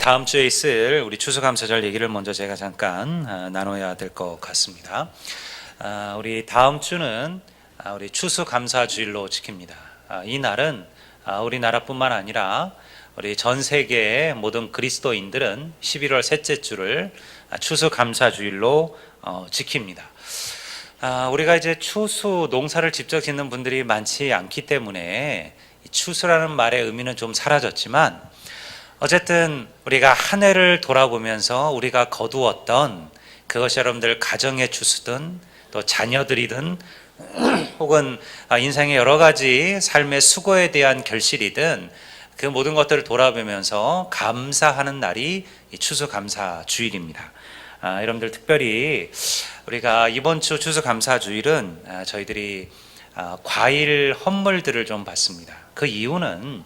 다음 주에 있을 우리 추수감사절 얘기를 먼저 제가 잠깐 나눠야 될 것 같습니다. 우리 다음 주는 우리 추수감사주일로 지킵니다. 이 날은 우리나라뿐만 아니라 우리 전 세계의 모든 그리스도인들은 11월 셋째 주를 추수감사주일로 지킵니다. 우리가 이제 추수 농사를 직접 짓는 분들이 많지 않기 때문에 추수라는 말의 의미는 좀 사라졌지만, 어쨌든 우리가 한 해를 돌아보면서 우리가 거두었던 그것이 여러분들 가정의 추수든 또 자녀들이든 혹은 인생의 여러 가지 삶의 수고에 대한 결실이든 그 모든 것들을 돌아보면서 감사하는 날이 추수감사주일입니다. 여러분들 특별히 우리가 이번 주 추수감사주일은 저희들이 과일 헌물들을 좀 받습니다. 그 이유는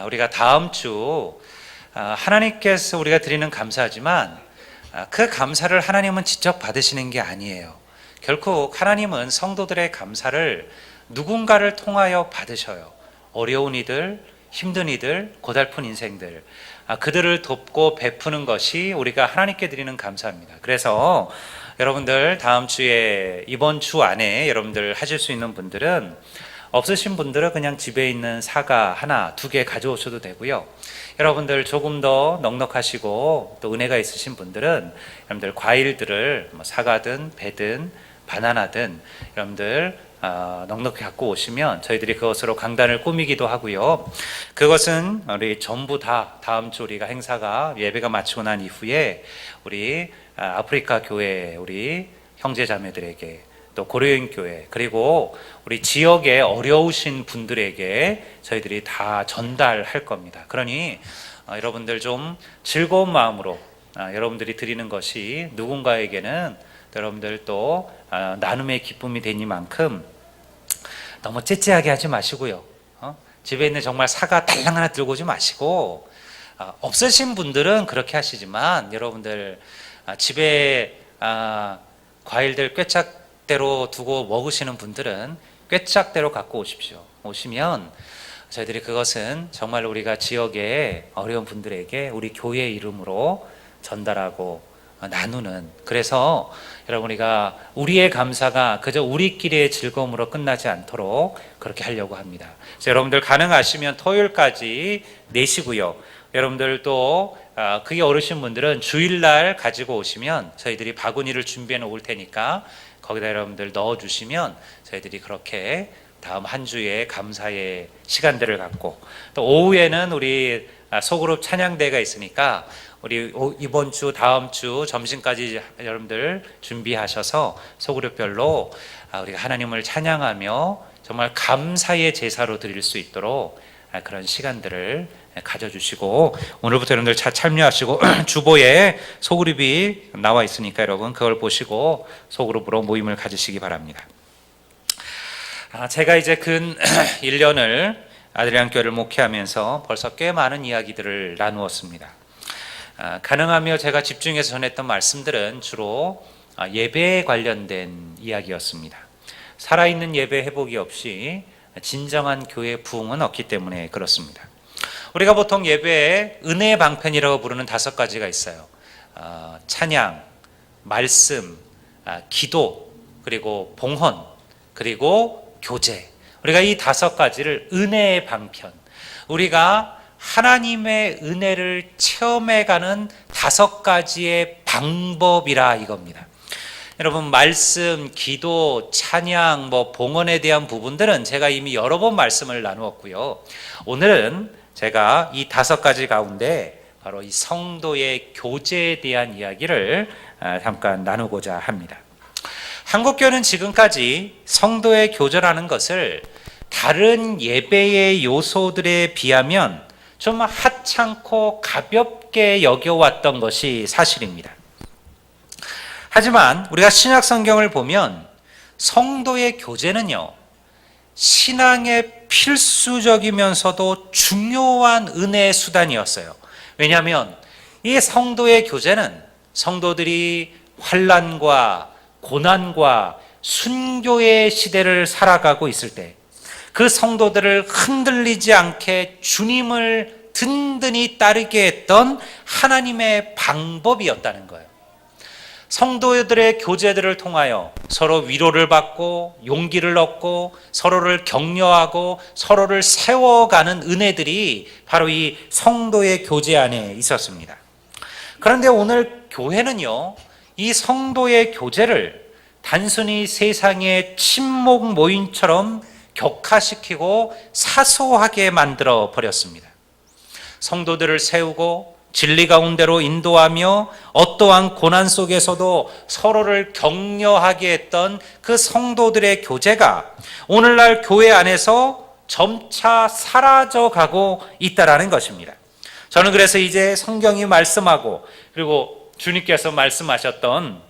우리가 다음 주 하나님께서 우리가 드리는 감사하지만 그 감사를 하나님은 직접 받으시는 게 아니에요. 결국 하나님은 성도들의 감사를 누군가를 통하여 받으셔요. 어려운 이들, 힘든 이들, 고달픈 인생들, 그들을 돕고 베푸는 것이 우리가 하나님께 드리는 감사입니다. 그래서 여러분들 다음 주에 이번 주 안에 여러분들 하실 수 있는 분들은, 없으신 분들은 그냥 집에 있는 사과 하나, 두 개 가져오셔도 되고요. 여러분들 조금 더 넉넉하시고 또 은혜가 있으신 분들은 여러분들 과일들을 사과든 배든 바나나든 여러분들 넉넉히 갖고 오시면 저희들이 그것으로 강단을 꾸미기도 하고요. 그것은 우리 전부 다 다음 주 우리가 행사가 예배가 마치고 난 이후에 우리 아프리카 교회 우리 형제 자매들에게, 또 고려인 교회, 그리고 우리 지역에 어려우신 분들에게 저희들이 다 전달할 겁니다. 그러니 여러분들 좀 즐거운 마음으로 여러분들이 드리는 것이 누군가에게는 여러분들 또 나눔의 기쁨이 되니만큼 너무 째째하게 하지 마시고요. 집에 있는 정말 사과 달랑 하나 들고 오지 마시고, 없으신 분들은 그렇게 하시지만 여러분들 집에 과일들 꿰짝대로 두고 먹으시는 분들은 꿰짝대로 갖고 오십시오. 오시면 저희들이 그것은 정말 우리가 지역의 어려운 분들에게 우리 교회 이름으로 전달하고 나누는, 그래서 여러분 우리가 우리의 감사가 그저 우리끼리의 즐거움으로 끝나지 않도록 그렇게 하려고 합니다. 그래서 여러분들 가능하시면 토요일까지 내시고요. 여러분들 또 그게 어르신 분들은 주일날 가지고 오시면 저희들이 바구니를 준비해 놓을 테니까 거기다 여러분들 넣어주시면 저희들이 그렇게 다음 한 주의 감사의 시간들을 갖고, 또 오후에는 우리 소그룹 찬양대가 있으니까 우리 이번 주 다음 주 점심까지 여러분들 준비하셔서 소그룹별로 우리가 하나님을 찬양하며 정말 감사의 제사로 드릴 수 있도록 그런 시간들을 가져주시고, 오늘부터 여러분들 참여하시고 주보에 소그룹이 나와 있으니까 여러분 그걸 보시고 소그룹으로 모임을 가지시기 바랍니다. 제가 이제 근 1년을 아드리안 교회를 목회하면서 벌써 꽤 많은 이야기들을 나누었습니다. 가능하며 제가 집중해서 전했던 말씀들은 주로 예배에 관련된 이야기였습니다. 살아있는 예배 회복이 없이 진정한 교회 부흥은 없기 때문에 그렇습니다. 우리가 보통 예배에 은혜의 방편이라고 부르는 5가지가 있어요. 찬양, 말씀, 기도, 그리고 봉헌, 그리고 교제. 우리가 이 5가지를 은혜의 방편, 우리가 하나님의 은혜를 체험해가는 5가지의 방법이라 이겁니다. 여러분, 말씀, 기도, 찬양, 봉헌에 대한 부분들은 제가 이미 여러 번 말씀을 나누었고요. 오늘은 제가 이 5가지 가운데 바로 이 성도의 교제에 대한 이야기를 잠깐 나누고자 합니다. 한국교회는 지금까지 성도의 교제라는 것을 다른 예배의 요소들에 비하면 좀 하찮고 가볍게 여겨왔던 것이 사실입니다. 하지만 우리가 신약 성경을 보면 성도의 교제는요, 신앙의 필수적이면서도 중요한 은혜의 수단이었어요. 왜냐하면 이 성도의 교제는 성도들이 환난과 고난과 순교의 시대를 살아가고 있을 때 그 성도들을 흔들리지 않게 주님을 든든히 따르게 했던 하나님의 방법이었다는 거예요. 성도들의 교제들을 통하여 서로 위로를 받고 용기를 얻고 서로를 격려하고 서로를 세워가는 은혜들이 바로 이 성도의 교제 안에 있었습니다. 그런데 오늘 교회는요, 이 성도의 교제를 단순히 세상의 친목 모임처럼 격화시키고 사소하게 만들어 버렸습니다. 성도들을 세우고 진리 가운데로 인도하며 어떠한 고난 속에서도 서로를 격려하게 했던 그 성도들의 교제가 오늘날 교회 안에서 점차 사라져가고 있다라는 것입니다. 저는 그래서 이제 성경이 말씀하고 그리고 주님께서 말씀하셨던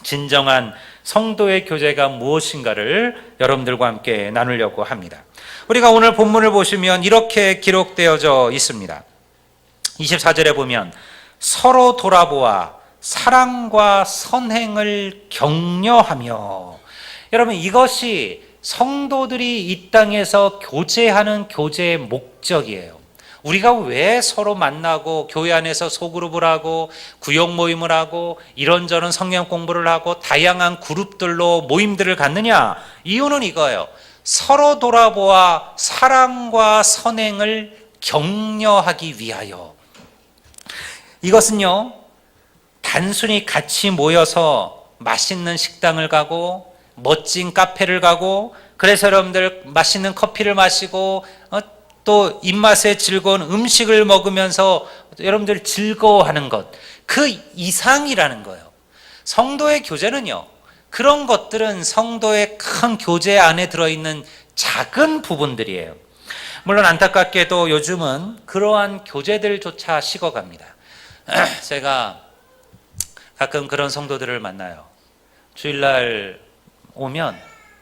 진정한 성도의 교제가 무엇인가를 여러분들과 함께 나누려고 합니다. 우리가 오늘 본문을 보시면 이렇게 기록되어져 있습니다. 24절에 보면 서로 돌아보아 사랑과 선행을 격려하며, 여러분 이것이 성도들이 이 땅에서 교제하는 교제의 목적이에요. 우리가 왜 서로 만나고 교회 안에서 소그룹을 하고 구역 모임을 하고 이런저런 성경 공부를 하고 다양한 그룹들로 모임들을 갖느냐? 이유는 이거예요. 서로 돌아보아 사랑과 선행을 격려하기 위하여. 이것은요, 단순히 같이 모여서 맛있는 식당을 가고 멋진 카페를 가고 그래서 여러분들 맛있는 커피를 마시고 또 입맛에 즐거운 음식을 먹으면서 여러분들 즐거워하는 것, 그 이상이라는 거예요. 성도의 교제는요, 그런 것들은 성도의 큰 교제 안에 들어있는 작은 부분들이에요. 물론 안타깝게도 요즘은 그러한 교제들조차 식어갑니다. 제가 가끔 그런 성도들을 만나요. 주일날 오면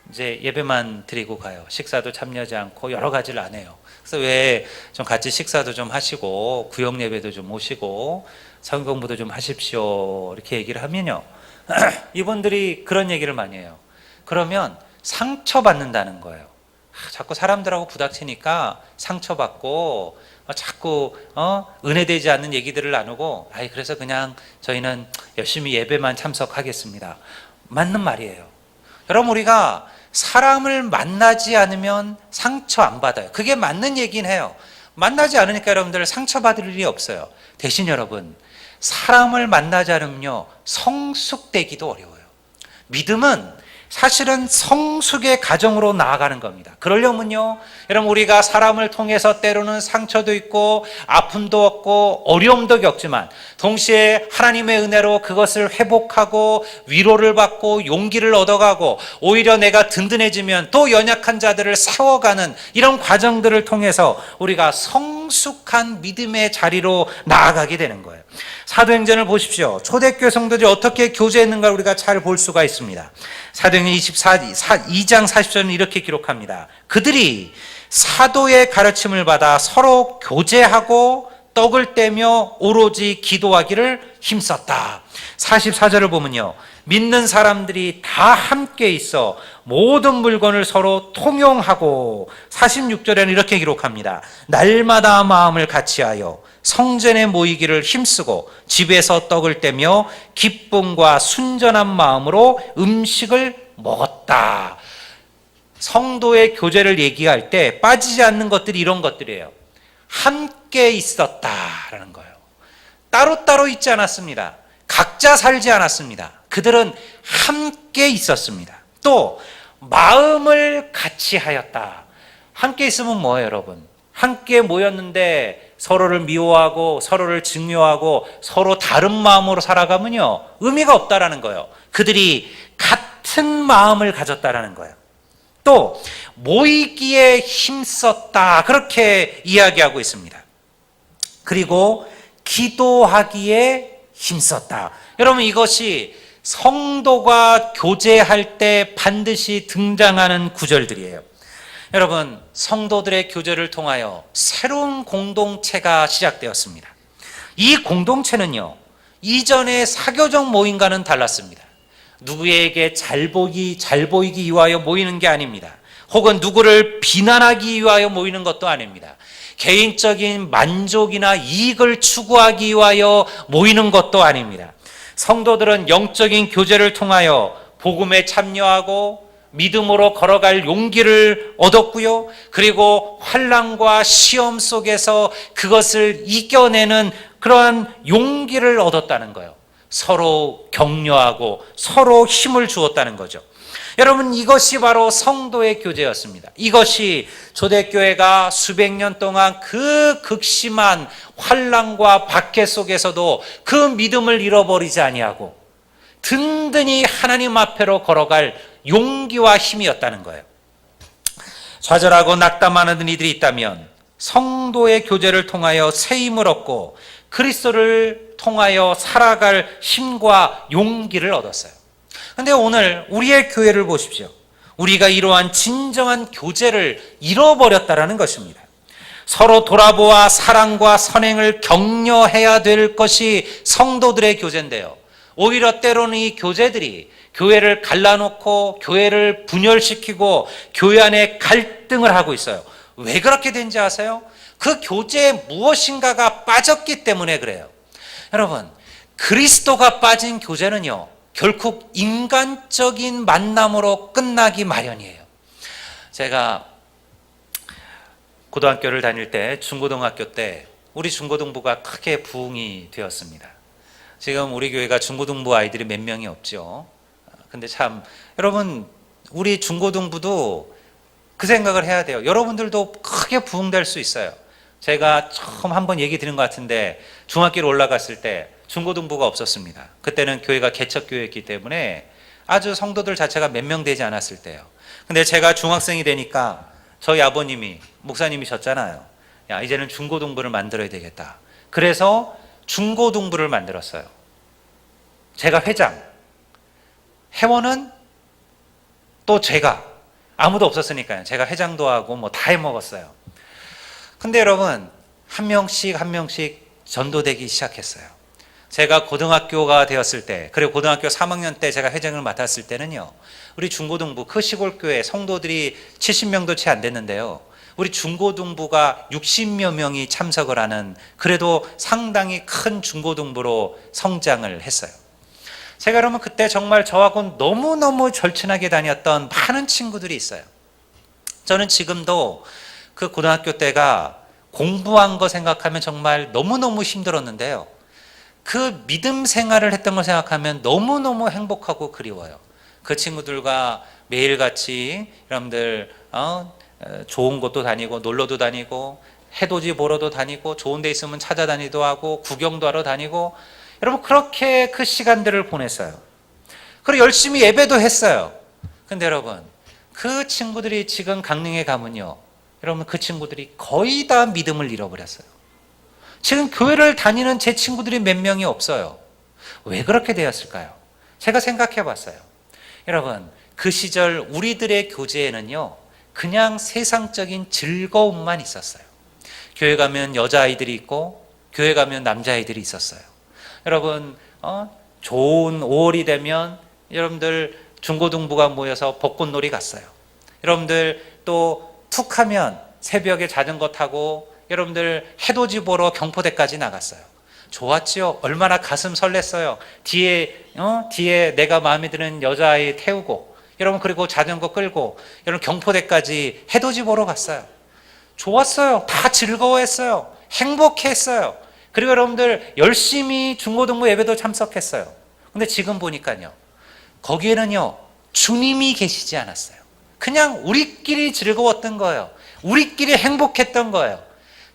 이제 예배만 드리고 가요. 식사도 참여하지 않고 여러 가지를 안 해요. 그래서 왜 좀 같이 식사도 좀 하시고 구역 예배도 좀 오시고 성경 공부도 좀 하십시오 이렇게 얘기를 하면요, 이분들이 그런 얘기를 많이 해요. 그러면 상처받는다는 거예요. 자꾸 사람들하고 부닥치니까 상처받고 자꾸 은혜되지 않는 얘기들을 나누고 그래서 그냥 저희는 열심히 예배만 참석하겠습니다. 맞는 말이에요. 여러분 우리가 사람을 만나지 않으면 상처 안 받아요. 그게 맞는 얘기는 해요. 만나지 않으니까 여러분들 상처받을 일이 없어요. 대신 여러분, 사람을 만나지 않으면요 성숙되기도 어려워요. 믿음은 사실은 성숙의 과정으로 나아가는 겁니다. 그러려면요, 여러분 우리가 사람을 통해서 때로는 상처도 있고 아픔도 얻고 어려움도 겪지만 동시에 하나님의 은혜로 그것을 회복하고 위로를 받고 용기를 얻어가고 오히려 내가 든든해지면 또 연약한 자들을 세워가는 이런 과정들을 통해서 우리가 성숙한 믿음의 자리로 나아가게 되는 거예요. 사도행전을 보십시오. 초대교회 성도들이 어떻게 교제했는가 우리가 잘 볼 수가 있습니다. 사도행전 2장 40절은 이렇게 기록합니다. 그들이 사도의 가르침을 받아 서로 교제하고 떡을 떼며 오로지 기도하기를 힘썼다. 44절을 보면요, 믿는 사람들이 다 함께 있어 모든 물건을 서로 통용하고, 46절에는 이렇게 기록합니다. 날마다 마음을 같이하여 성전에 모이기를 힘쓰고 집에서 떡을 떼며 기쁨과 순전한 마음으로 음식을 먹었다. 성도의 교제를 얘기할 때 빠지지 않는 것들이 이런 것들이에요. 함께 있었다라는 거예요. 따로따로 있지 않았습니다. 각자 살지 않았습니다. 그들은 함께 있었습니다. 또 마음을 같이 하였다. 함께 있으면 뭐예요, 여러분? 함께 모였는데 서로를 미워하고 서로를 증오하고 서로 다른 마음으로 살아가면요 의미가 없다라는 거예요. 그들이 같은 마음을 가졌다라는 거예요. 또 모이기에 힘썼다, 그렇게 이야기하고 있습니다. 그리고 기도하기에 힘썼다. 여러분 이것이 성도가 교제할 때 반드시 등장하는 구절들이에요. 여러분 성도들의 교제를 통하여 새로운 공동체가 시작되었습니다. 이 공동체는요 이전의 사교적 모임과는 달랐습니다. 누구에게 잘 보이기 위하여 모이는 게 아닙니다. 혹은 누구를 비난하기 위하여 모이는 것도 아닙니다. 개인적인 만족이나 이익을 추구하기 위하여 모이는 것도 아닙니다. 성도들은 영적인 교제를 통하여 복음에 참여하고 믿음으로 걸어갈 용기를 얻었고요. 그리고 환난과 시험 속에서 그것을 이겨내는 그러한 용기를 얻었다는 거예요. 서로 격려하고 서로 힘을 주었다는 거죠. 여러분, 이것이 바로 성도의 교제였습니다. 이것이 초대교회가 수백 년 동안 그 극심한 환난과 박해 속에서도 그 믿음을 잃어버리지 아니하고 든든히 하나님 앞에로 걸어갈 용기와 힘이었다는 거예요. 좌절하고 낙담하는 이들이 있다면 성도의 교제를 통하여 새 힘을 얻고 그리스도를 통하여 살아갈 힘과 용기를 얻었어요. 그런데 오늘 우리의 교회를 보십시오. 우리가 이러한 진정한 교제를 잃어버렸다라는 것입니다. 서로 돌아보아 사랑과 선행을 격려해야 될 것이 성도들의 교제인데요. 오히려 때로는 이 교제들이 교회를 갈라놓고 교회를 분열시키고 교회 안에 갈등을 하고 있어요. 왜 그렇게 된지 아세요? 그 교제에 무엇인가가 빠졌기 때문에 그래요. 여러분, 그리스도가 빠진 교제는요, 결국 인간적인 만남으로 끝나기 마련이에요. 제가 고등학교를 다닐 때, 중고등학교 때 우리 중고등부가 크게 부흥이 되었습니다. 지금 우리 교회가 중고등부 아이들이 몇 명이 없죠. 근데 참 여러분, 우리 중고등부도 그 생각을 해야 돼요. 여러분들도 크게 부흥될 수 있어요. 제가 처음 한번 얘기 드린 것 같은데 중학교로 올라갔을 때 중고등부가 없었습니다. 그때는 교회가 개척교회였기 때문에 아주 성도들 자체가 몇 명 되지 않았을 때요. 근데 제가 중학생이 되니까 저희 아버님이 목사님이셨잖아요. 야, 이제는 중고등부를 만들어야 되겠다. 그래서 중고등부를 만들었어요. 제가 회장, 회원은 또 제가, 아무도 없었으니까요. 제가 회장도 하고 뭐 다 해먹었어요. 근데 여러분, 한 명씩 한 명씩 전도되기 시작했어요. 제가 고등학교가 되었을 때, 그리고 고등학교 3학년 때 제가 회장을 맡았을 때는요, 우리 중고등부 그 시골교회 성도들이 70명도 채 안 됐는데요, 우리 중고등부가 60여 명이 참석을 하는, 그래도 상당히 큰 중고등부로 성장을 했어요. 제가 그러면 그때 정말 저하고 너무너무 절친하게 다녔던 많은 친구들이 있어요. 저는 지금도 그 고등학교 때가 공부한 거 생각하면 정말 너무너무 힘들었는데요, 그 믿음 생활을 했던 걸 생각하면 너무너무 행복하고 그리워요. 그 친구들과 매일같이 여러분들 좋은 곳도 다니고 놀러도 다니고 해돋이 보러도 다니고 좋은 데 있으면 찾아다니도 하고 구경도 하러 다니고, 여러분 그렇게 그 시간들을 보냈어요. 그리고 열심히 예배도 했어요. 근데 여러분, 그 친구들이 지금 강릉에 가면요, 여러분 그 친구들이 거의 다 믿음을 잃어버렸어요. 지금 교회를 다니는 제 친구들이 몇 명이 없어요. 왜 그렇게 되었을까요? 제가 생각해 봤어요. 여러분, 그 시절 우리들의 교제에는요, 그냥 세상적인 즐거움만 있었어요. 교회 가면 여자아이들이 있고 교회 가면 남자아이들이 있었어요. 여러분, 좋은 5월이 되면 여러분들 중고등부가 모여서 벚꽃놀이 갔어요. 여러분들 또 툭 하면 새벽에 자전거 타고 여러분들 해돋이 보러 경포대까지 나갔어요. 좋았지요? 얼마나 가슴 설렜어요. 뒤에 내가 마음에 드는 여자아이 태우고, 여러분 그리고 자전거 끌고 여러분 경포대까지 해돋이 보러 갔어요. 좋았어요. 다 즐거워했어요. 행복했어요. 그리고 여러분들 열심히 중고등부 예배도 참석했어요. 근데 지금 보니까요, 거기에는요 주님이 계시지 않았어요. 그냥 우리끼리 즐거웠던 거예요. 우리끼리 행복했던 거예요.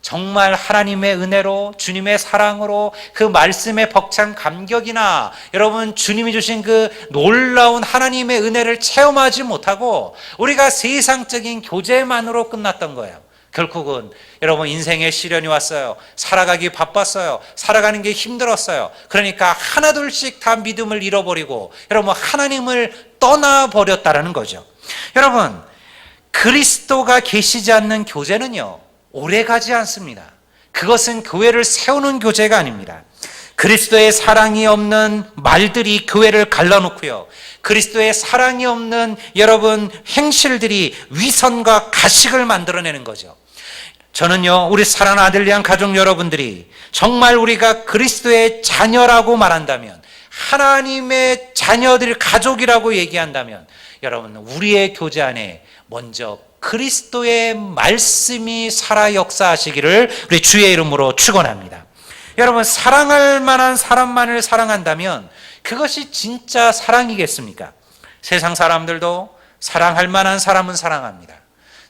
정말 하나님의 은혜로, 주님의 사랑으로, 그 말씀의 벅찬 감격이나 여러분 주님이 주신 그 놀라운 하나님의 은혜를 체험하지 못하고 우리가 세상적인 교제만으로 끝났던 거예요. 결국은 여러분 인생에 시련이 왔어요. 살아가기 바빴어요. 살아가는 게 힘들었어요. 그러니까 하나둘씩 다 믿음을 잃어버리고 여러분 하나님을 떠나버렸다라는 거죠. 여러분, 그리스도가 계시지 않는 교제는요 오래가지 않습니다. 그것은 교회를 세우는 교제가 아닙니다. 그리스도의 사랑이 없는 말들이 교회를 갈라놓고요, 그리스도의 사랑이 없는 여러분 행실들이 위선과 가식을 만들어내는 거죠. 저는요, 우리 사랑하는 아들리안 가족 여러분들이 정말 우리가 그리스도의 자녀라고 말한다면, 하나님의 자녀들 가족이라고 얘기한다면, 여러분, 우리의 교제 안에 먼저 그리스도의 말씀이 살아 역사하시기를 우리 주의 이름으로 축원합니다. 여러분, 사랑할 만한 사람만을 사랑한다면 그것이 진짜 사랑이겠습니까? 세상 사람들도 사랑할 만한 사람은 사랑합니다.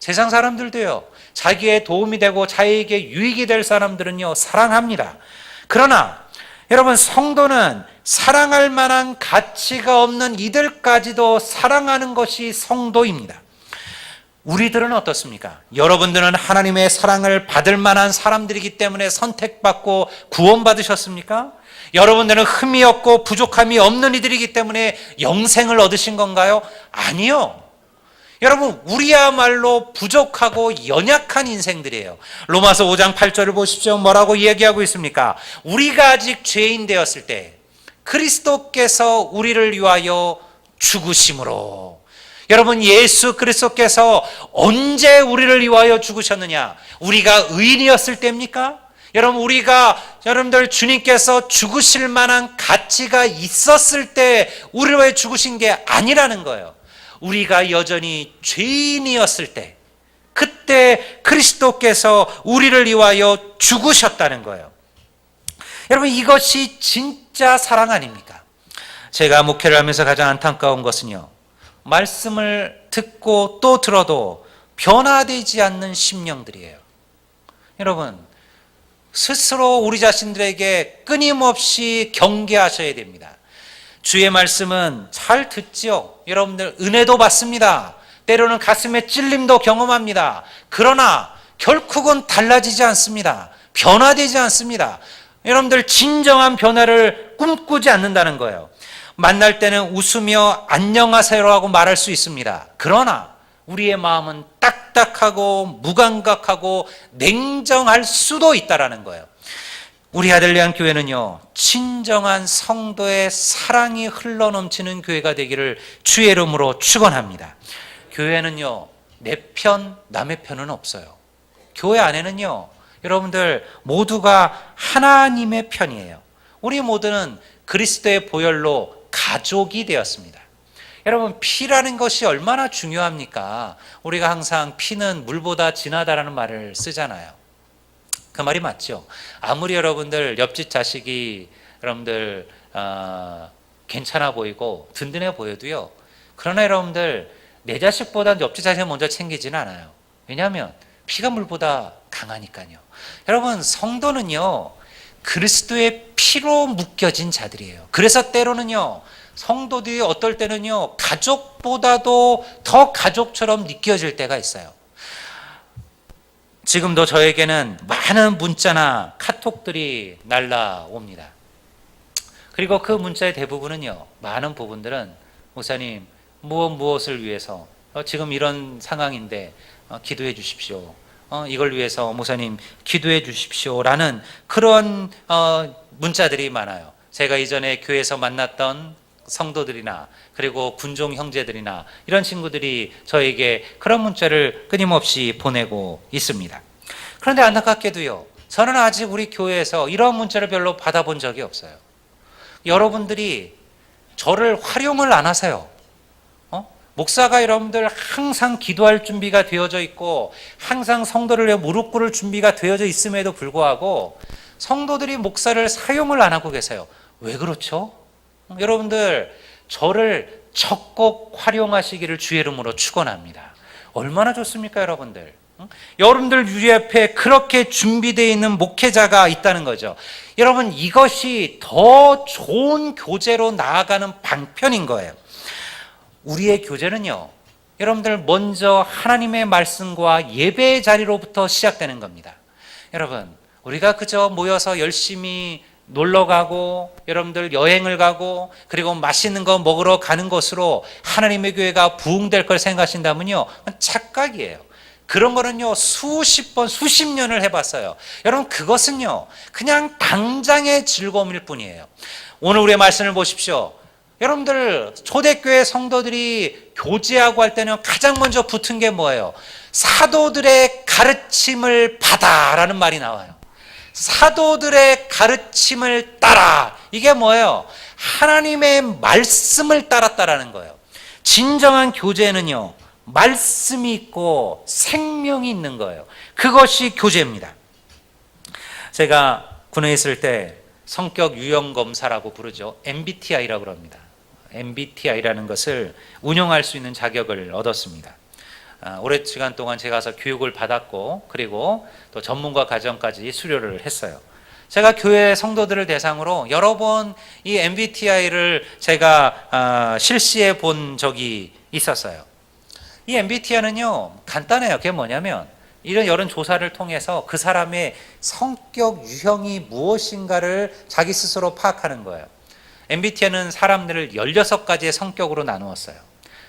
세상 사람들도요, 자기의 도움이 되고 자기에게 유익이 될 사람들은요, 사랑합니다. 그러나 여러분, 성도는 사랑할 만한 가치가 없는 이들까지도 사랑하는 것이 성도입니다. 우리들은 어떻습니까? 여러분들은 하나님의 사랑을 받을 만한 사람들이기 때문에 선택받고 구원받으셨습니까? 여러분들은 흠이 없고 부족함이 없는 이들이기 때문에 영생을 얻으신 건가요? 아니요. 여러분, 우리야말로 부족하고 연약한 인생들이에요. 로마서 5장 8절을 보십시오. 뭐라고 이야기하고 있습니까? 우리가 아직 죄인 되었을 때 그리스도께서 우리를 위하여 죽으심으로. 여러분, 예수 그리스도께서 언제 우리를 위하여 죽으셨느냐? 우리가 의인이었을 때입니까? 여러분들 주님께서 죽으실 만한 가치가 있었을 때 우리를 위해 죽으신 게 아니라는 거예요. 우리가 여전히 죄인이었을 때, 그때 그리스도께서 우리를 위하여 죽으셨다는 거예요. 여러분, 이것이 진짜 사랑 아닙니까? 제가 목회를 하면서 가장 안타까운 것은요, 말씀을 듣고 또 들어도 변화되지 않는 심령들이에요. 여러분, 스스로 우리 자신들에게 끊임없이 경계하셔야 됩니다. 주의 말씀은 잘 듣지요. 여러분들 은혜도 받습니다. 때로는 가슴에 찔림도 경험합니다. 그러나 결국은 달라지지 않습니다. 변화되지 않습니다. 여러분들 진정한 변화를 꿈꾸지 않는다는 거예요. 만날 때는 웃으며 안녕하세요라고 말할 수 있습니다. 그러나 우리의 마음은 딱딱하고 무감각하고 냉정할 수도 있다라는 거예요. 우리 아들리안 교회는요, 진정한 성도의 사랑이 흘러넘치는 교회가 되기를 주의 이름으로 축원합니다. 교회는요, 내 편, 남의 편은 없어요. 교회 안에는요, 여러분들 모두가 하나님의 편이에요. 우리 모두는 그리스도의 보혈로 가족이 되었습니다. 여러분, 피라는 것이 얼마나 중요합니까? 우리가 항상 피는 물보다 진하다라는 말을 쓰잖아요. 그 말이 맞죠. 아무리 여러분들 옆집 자식이 여러분들 괜찮아 보이고 든든해 보여도요, 그러나 여러분들 내 자식보다 옆집 자식을 먼저 챙기지는 않아요. 왜냐하면 피가 물보다 강하니까요. 여러분, 성도는요, 그리스도의 피로 묶여진 자들이에요. 그래서 때로는요, 성도들이 어떨 때는요, 가족보다도 더 가족처럼 느껴질 때가 있어요. 지금도 저에게는 많은 문자나 카톡들이 날라옵니다. 그리고 그 문자의 대부분은요, 많은 부분들은 목사님, 무엇을 위해서 지금 이런 상황인데 기도해 주십시오. 이걸 위해서 목사님 기도해 주십시오라는 그런 문자들이 많아요. 제가 이전에 교회에서 만났던 성도들이나 그리고 군종 형제들이나 이런 친구들이 저에게 그런 문자를 끊임없이 보내고 있습니다. 그런데 안타깝게도요, 저는 아직 우리 교회에서 이런 문자를 별로 받아본 적이 없어요. 여러분들이 저를 활용을 안 하세요. 목사가 여러분들 항상 기도할 준비가 되어져 있고 항상 성도를 위해 무릎 꿇을 준비가 되어져 있음에도 불구하고 성도들이 목사를 사용을 안 하고 계세요. 왜 그렇죠? 여러분들, 저를 적극 활용하시기를 주의 이름으로 축원합니다. 얼마나 좋습니까, 여러분들? 여러분들 유리 앞에 그렇게 준비되어 있는 목회자가 있다는 거죠. 여러분, 이것이 더 좋은 교제로 나아가는 방편인 거예요. 우리의 교제는요, 여러분들 먼저 하나님의 말씀과 예배의 자리로부터 시작되는 겁니다. 여러분, 우리가 그저 모여서 열심히 놀러 가고 여러분들 여행을 가고 그리고 맛있는 거 먹으러 가는 것으로 하나님의 교회가 부흥될 걸 생각하신다면요, 착각이에요. 그런 거는요, 수십 번, 수십 년을 해봤어요. 여러분, 그것은요, 그냥 당장의 즐거움일 뿐이에요. 오늘 우리의 말씀을 보십시오. 여러분들, 초대교회 성도들이 교제하고 할 때는 가장 먼저 붙은 게 뭐예요? 사도들의 가르침을 받아라는 말이 나와요. 사도들의 가르침을 따라. 이게 뭐예요? 하나님의 말씀을 따랐다라는 거예요. 진정한 교제는요, 말씀이 있고 생명이 있는 거예요. 그것이 교제입니다. 제가 군에 있을 때 성격 유형 검사라고 부르죠. MBTI라고 합니다. MBTI라는 것을 운영할 수 있는 자격을 얻었습니다. 오랜 시간 동안 제가 가서 교육을 받았고, 그리고 또 전문가 과정까지 수료를 했어요. 제가 교회 성도들을 대상으로 여러 번 이 MBTI를 제가 실시해 본 적이 있었어요. 이 MBTI는요, 간단해요. 그게 뭐냐면, 이런 여러 조사를 통해서 그 사람의 성격 유형이 무엇인가를 자기 스스로 파악하는 거예요. MBTI는 사람들을 16가지의 성격으로 나누었어요.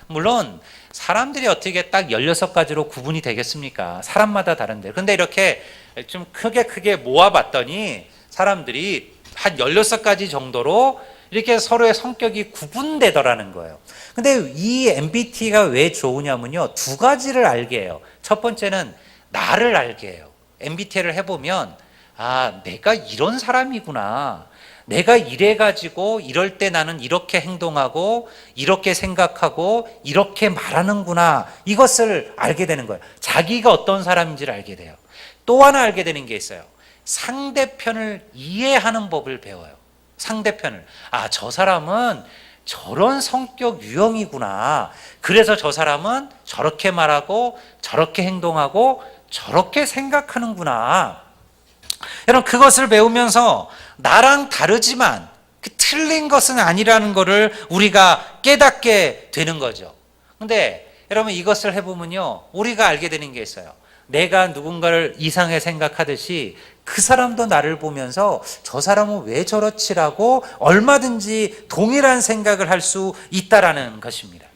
물론 사람들이 어떻게 딱 16가지로 구분이 되겠습니까? 사람마다 다른데. 근데 이렇게 좀 크게 모아봤더니 사람들이 한 16가지 정도로 이렇게 서로의 성격이 구분되더라는 거예요. 근데 이 MBTI가 왜 좋으냐면요, 두 가지를 알게 해요. 첫 번째는 나를 알게 해요. MBTI를 해보면, 내가 이런 사람이구나. 내가 이래가지고 이럴 때 나는 이렇게 행동하고 이렇게 생각하고 이렇게 말하는구나. 이것을 알게 되는 거예요. 자기가 어떤 사람인지를 알게 돼요. 또 하나 알게 되는 게 있어요. 상대편을 이해하는 법을 배워요. 상대편을. 저 사람은 저런 성격 유형이구나. 그래서 저 사람은 저렇게 말하고 저렇게 행동하고 저렇게 생각하는구나. 여러분, 그것을 배우면서 나랑 다르지만 틀린 것은 아니라는 것을 우리가 깨닫게 되는 거죠. 근데 여러분, 이것을 해보면요, 우리가 알게 되는 게 있어요. 내가 누군가를 이상하게 생각하듯이 그 사람도 나를 보면서 저 사람은 왜 저렇지라고 얼마든지 동일한 생각을 할 수 있다라는 것입니다.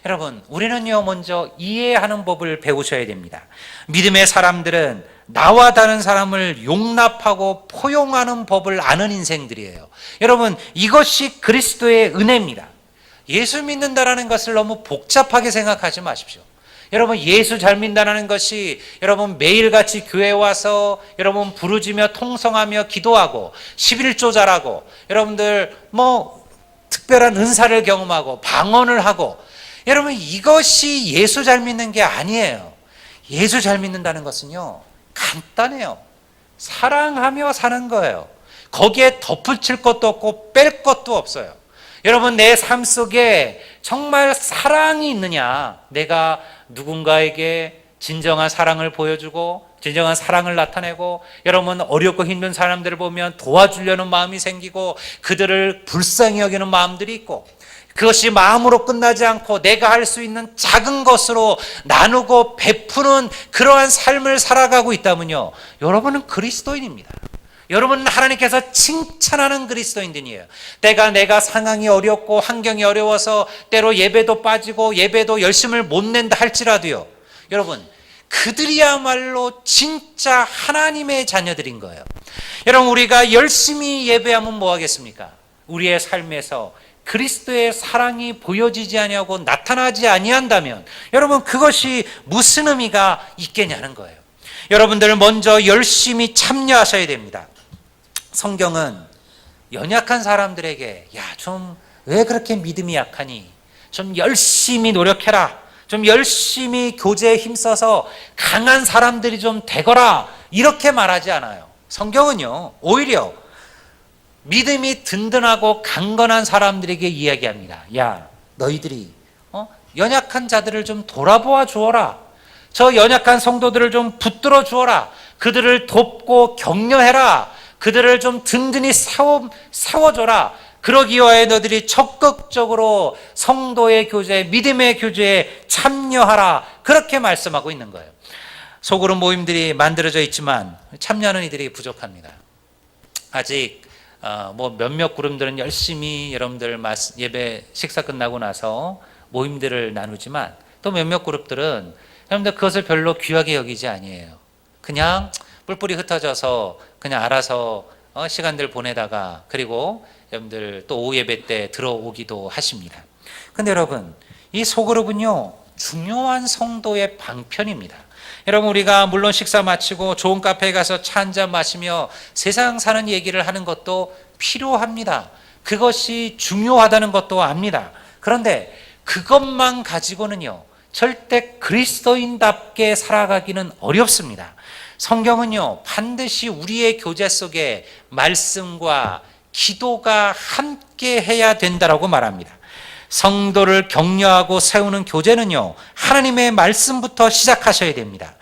여러분, 우리는요, 먼저 이해하는 법을 배우셔야 됩니다. 믿음의 사람들은 나와 다른 사람을 용납하고 포용하는 법을 아는 인생들이에요. 여러분, 이것이 그리스도의 은혜입니다. 예수 믿는다라는 것을 너무 복잡하게 생각하지 마십시오. 여러분, 예수 잘 믿는다는 것이 여러분 매일같이 교회 와서 여러분 부르짖며 통성하며 기도하고 11조 잘하고 여러분들 특별한 은사를 경험하고 방언을 하고, 여러분, 이것이 예수 잘 믿는 게 아니에요. 예수 잘 믿는다는 것은요, 간단해요. 사랑하며 사는 거예요. 거기에 덧붙일 것도 없고 뺄 것도 없어요. 여러분, 내 삶 속에 정말 사랑이 있느냐, 내가 누군가에게 진정한 사랑을 보여주고 진정한 사랑을 나타내고, 여러분 어렵고 힘든 사람들을 보면 도와주려는 마음이 생기고 그들을 불쌍히 여기는 마음들이 있고, 그것이 마음으로 끝나지 않고 내가 할 수 있는 작은 것으로 나누고 베푸는 그러한 삶을 살아가고 있다면요, 여러분은 그리스도인입니다. 여러분은 하나님께서 칭찬하는 그리스도인들이에요. 내가 상황이 어렵고 환경이 어려워서 때로 예배도 빠지고 예배도 열심을 못 낸다 할지라도요, 여러분, 그들이야말로 진짜 하나님의 자녀들인 거예요. 여러분, 우리가 열심히 예배하면 뭐 하겠습니까? 우리의 삶에서 그리스도의 사랑이 보여지지 아니하고 나타나지 아니한다면 여러분, 그것이 무슨 의미가 있겠냐는 거예요. 여러분들 먼저 열심히 참여하셔야 됩니다. 성경은 연약한 사람들에게 좀 왜 그렇게 믿음이 약하니? 좀 열심히 노력해라. 좀 열심히 교제에 힘써서 강한 사람들이 좀 되거라. 이렇게 말하지 않아요. 성경은요, 오히려 믿음이 든든하고 강건한 사람들에게 이야기합니다. 너희들이 연약한 자들을 좀 돌아보아 주어라. 저 연약한 성도들을 좀 붙들어 주어라. 그들을 돕고 격려해라. 그들을 좀 든든히 세워줘라. 그러기 위하여 너희들이 적극적으로 성도의 교제, 믿음의 교제에 참여하라. 그렇게 말씀하고 있는 거예요. 소그룹 모임들이 만들어져 있지만 참여하는 이들이 부족합니다. 아직 몇몇 그룹들은 열심히 여러분들 예배 식사 끝나고 나서 모임들을 나누지만, 또 몇몇 그룹들은 여러분들 그것을 별로 귀하게 여기지 아니에요. 그냥 뿔뿔이 흩어져서 그냥 알아서 시간들 보내다가, 그리고 여러분들 또 오후 예배 때 들어오기도 하십니다. 근데 여러분, 이 소그룹은요, 중요한 성도의 방편입니다. 여러분, 우리가 물론 식사 마치고 좋은 카페에 가서 차 한잔 마시며 세상 사는 얘기를 하는 것도 필요합니다. 그것이 중요하다는 것도 압니다. 그런데 그것만 가지고는요, 절대 그리스도인답게 살아가기는 어렵습니다. 성경은요, 반드시 우리의 교제 속에 말씀과 기도가 함께 해야 된다라고 말합니다. 성도를 격려하고 세우는 교제는요, 하나님의 말씀부터 시작하셔야 됩니다.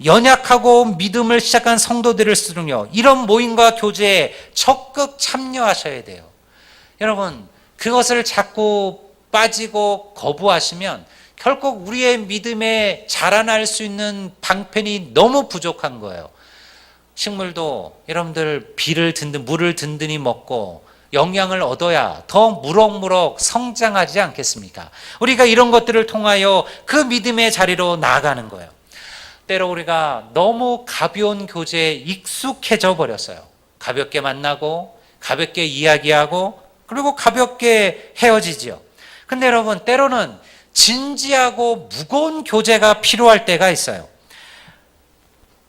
연약하고 믿음을 시작한 성도들을수록요, 이런 모임과 교제에 적극 참여하셔야 돼요. 여러분, 그것을 자꾸 빠지고 거부하시면 결국 우리의 믿음에 자라날 수 있는 방편이 너무 부족한 거예요. 식물도 여러분들 물을 든든히 먹고 영양을 얻어야 더 무럭무럭 성장하지 않겠습니까? 우리가 이런 것들을 통하여 그 믿음의 자리로 나아가는 거예요. 때로 우리가 너무 가벼운 교제에 익숙해져 버렸어요. 가볍게 만나고 가볍게 이야기하고 그리고 가볍게 헤어지지요. 근데 여러분, 때로는 진지하고 무거운 교제가 필요할 때가 있어요.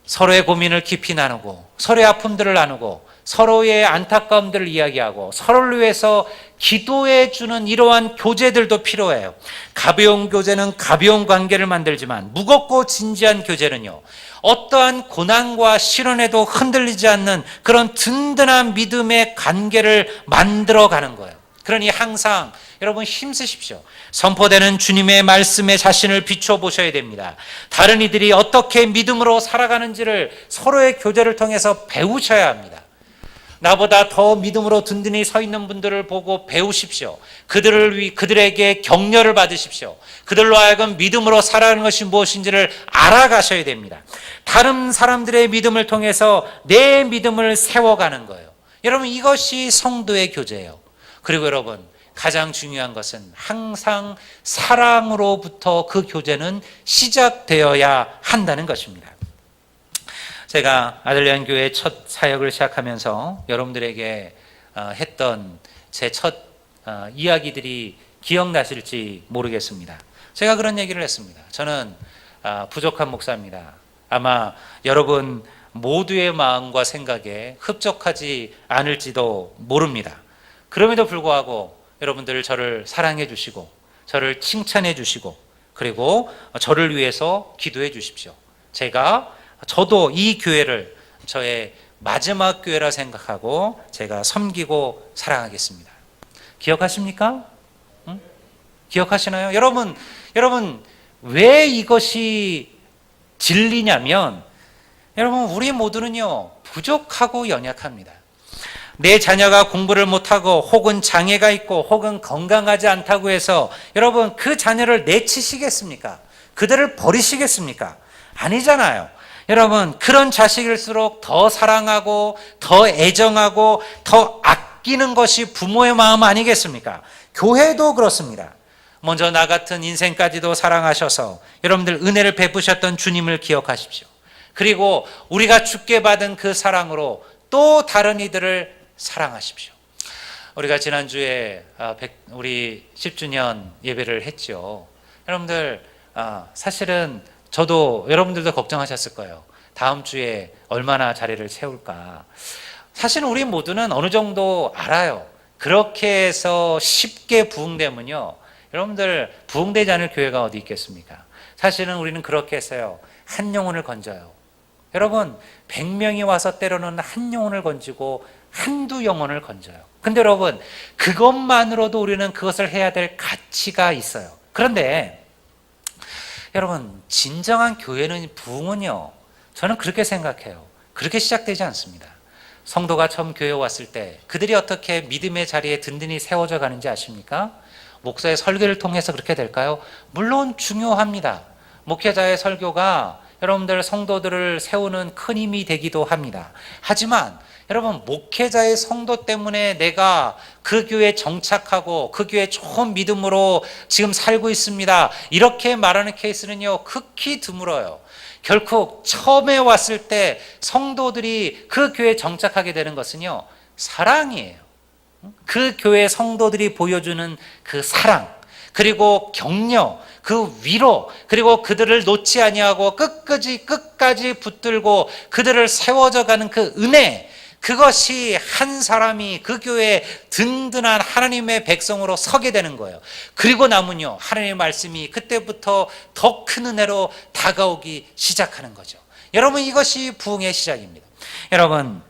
서로의 고민을 깊이 나누고 서로의 아픔들을 나누고 서로의 안타까움들을 이야기하고 서로를 위해서 기도해 주는 이러한 교제들도 필요해요. 가벼운 교제는 가벼운 관계를 만들지만 무겁고 진지한 교제는요, 어떠한 고난과 시련에도 흔들리지 않는 그런 든든한 믿음의 관계를 만들어가는 거예요. 그러니 항상 여러분 힘쓰십시오. 선포되는 주님의 말씀에 자신을 비춰보셔야 됩니다. 다른 이들이 어떻게 믿음으로 살아가는지를 서로의 교제를 통해서 배우셔야 합니다. 나보다 더 믿음으로 든든히 서 있는 분들을 보고 배우십시오. 그들에게 격려를 받으십시오. 그들로 하여금 믿음으로 살아가는 것이 무엇인지를 알아가셔야 됩니다. 다른 사람들의 믿음을 통해서 내 믿음을 세워가는 거예요. 여러분, 이것이 성도의 교제예요. 그리고 여러분, 가장 중요한 것은 항상 사랑으로부터 그 교제는 시작되어야 한다는 것입니다. 제가 아들리안 교회 첫 사역을 시작하면서 여러분들에게 했던 제 첫 이야기들이 기억나실지 모르겠습니다. 제가 그런 얘기를 했습니다. 저는 부족한 목사입니다. 아마 여러분 모두의 마음과 생각에 흡족하지 않을지도 모릅니다. 그럼에도 불구하고 여러분들 저를 사랑해 주시고 저를 칭찬해 주시고 그리고 저를 위해서 기도해 주십시오. 저도 이 교회를 저의 마지막 교회라 생각하고 제가 섬기고 사랑하겠습니다. 기억하십니까? 응? 기억하시나요? 여러분 왜 이것이 진리냐면 여러분, 우리 모두는요 부족하고 연약합니다. 내 자녀가 공부를 못하고 혹은 장애가 있고 혹은 건강하지 않다고 해서 여러분 그 자녀를 내치시겠습니까? 그들을 버리시겠습니까? 아니잖아요. 여러분, 그런 자식일수록 더 사랑하고 더 애정하고 더 아끼는 것이 부모의 마음 아니겠습니까? 교회도 그렇습니다. 먼저 나 같은 인생까지도 사랑하셔서 여러분들 은혜를 베푸셨던 주님을 기억하십시오. 그리고 우리가 주께 받은 그 사랑으로 또 다른 이들을 사랑하십시오. 우리가 지난주에 우리 10주년 예배를 했죠. 여러분들 사실은 저도 여러분들도 걱정하셨을 거예요. 다음 주에 얼마나 자리를 채울까. 사실은 우리 모두는 어느 정도 알아요. 그렇게 해서 쉽게 부흥되면요, 여러분들 부흥되지 않을 교회가 어디 있겠습니까? 사실은 우리는 그렇게 해서요, 한 영혼을 건져요. 여러분, 100명이 와서 때로는 한 영혼을 건지고 한두 영혼을 건져요. 근데 여러분, 그것만으로도 우리는 그것을 해야 될 가치가 있어요. 그런데 여러분, 진정한 교회는, 부흥은요, 저는 그렇게 생각해요. 그렇게 시작되지 않습니다. 성도가 처음 교회에 왔을 때 그들이 어떻게 믿음의 자리에 든든히 세워져 가는지 아십니까? 목사의 설교를 통해서 그렇게 될까요? 물론 중요합니다. 목회자의 설교가 여러분들 성도들을 세우는 큰 힘이 되기도 합니다. 하지만 여러분, 목회자의 성도 때문에 내가 그 교회에 정착하고 그 교회에 좋은 믿음으로 지금 살고 있습니다, 이렇게 말하는 케이스는요 극히 드물어요. 결국 처음에 왔을 때 성도들이 그 교회에 정착하게 되는 것은요 사랑이에요. 그 교회 성도들이 보여주는 그 사랑, 그리고 격려, 그 위로, 그리고 그들을 놓지 아니하고 끝까지 붙들고 그들을 세워져가는 그 은혜, 그것이 한 사람이 그 교회에 든든한 하나님의 백성으로 서게 되는 거예요. 그리고 나면요, 하나님의 말씀이 그때부터 더 큰 은혜로 다가오기 시작하는 거죠. 여러분, 이것이 부흥의 시작입니다. 여러분,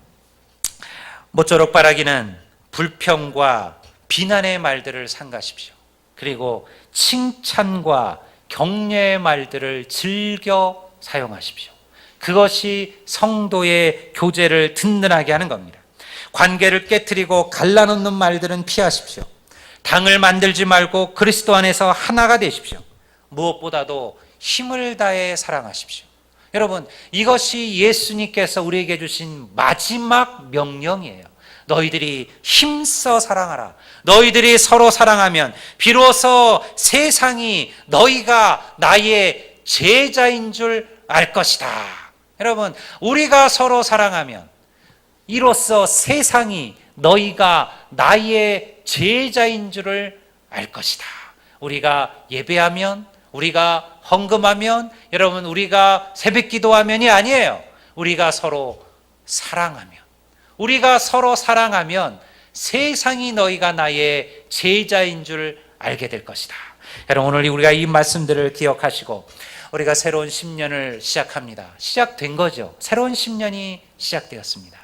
모쪼록 바라기는 불평과 비난의 말들을 삼가십시오. 그리고 칭찬과 격려의 말들을 즐겨 사용하십시오. 그것이 성도의 교제를 든든하게 하는 겁니다. 관계를 깨트리고 갈라놓는 말들은 피하십시오. 당을 만들지 말고 그리스도 안에서 하나가 되십시오. 무엇보다도 힘을 다해 사랑하십시오. 여러분, 이것이 예수님께서 우리에게 주신 마지막 명령이에요. 너희들이 힘써 사랑하라. 너희들이 서로 사랑하면 비로소 세상이 너희가 나의 제자인 줄 알 것이다. 여러분, 우리가 서로 사랑하면 이로써 세상이 너희가 나의 제자인 줄을 알 것이다. 우리가 예배하면, 우리가 헌금하면, 여러분, 우리가 새벽 기도하면이 아니에요. 우리가 서로 사랑하면, 우리가 서로 사랑하면 세상이 너희가 나의 제자인 줄 알게 될 것이다. 여러분, 오늘 우리가 이 말씀들을 기억하시고 우리가 새로운 10년을 시작합니다. 시작된 거죠. 새로운 10년이 시작되었습니다.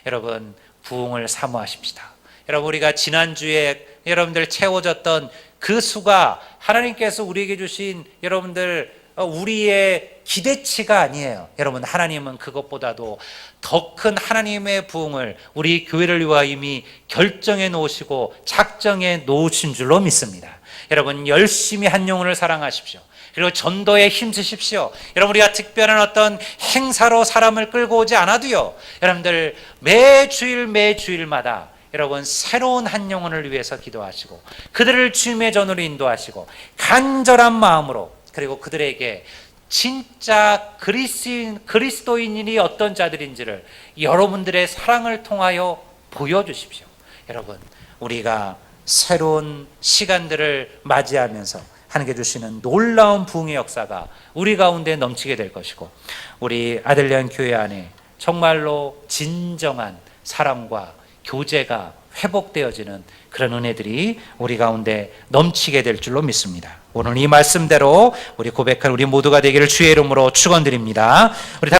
여러분, 부흥을 사모하십시다. 여러분, 우리가 지난주에 여러분들 채워졌던 그 수가 하나님께서 우리에게 주신 여러분들 우리의 기대치가 아니에요. 여러분, 하나님은 그것보다도 더 큰 하나님의 부흥을 우리 교회를 위하여 이미 결정해 놓으시고 작정해 놓으신 줄로 믿습니다. 여러분, 열심히 한 영혼을 사랑하십시오. 그리고 전도에 힘쓰십시오. 여러분, 우리가 특별한 어떤 행사로 사람을 끌고 오지 않아도요, 여러분들 매주일마다 여러분 새로운 한 영혼을 위해서 기도하시고 그들을 주님의 전으로 인도하시고 간절한 마음으로, 그리고 그들에게 진짜 그리스도인이 어떤 자들인지를 여러분들의 사랑을 통하여 보여주십시오. 여러분, 우리가 새로운 시간들을 맞이하면서 하나님께 주시는 놀라운 부흥의 역사가 우리 가운데 넘치게 될 것이고, 우리 아들리안 교회 안에 정말로 진정한 사랑과 교제가 회복되어지는 그런 은혜들이 우리 가운데 넘치게 될 줄로 믿습니다. 오늘 이 말씀대로 우리 고백한 우리 모두가 되기를 주의 이름으로 축원드립니다. 우리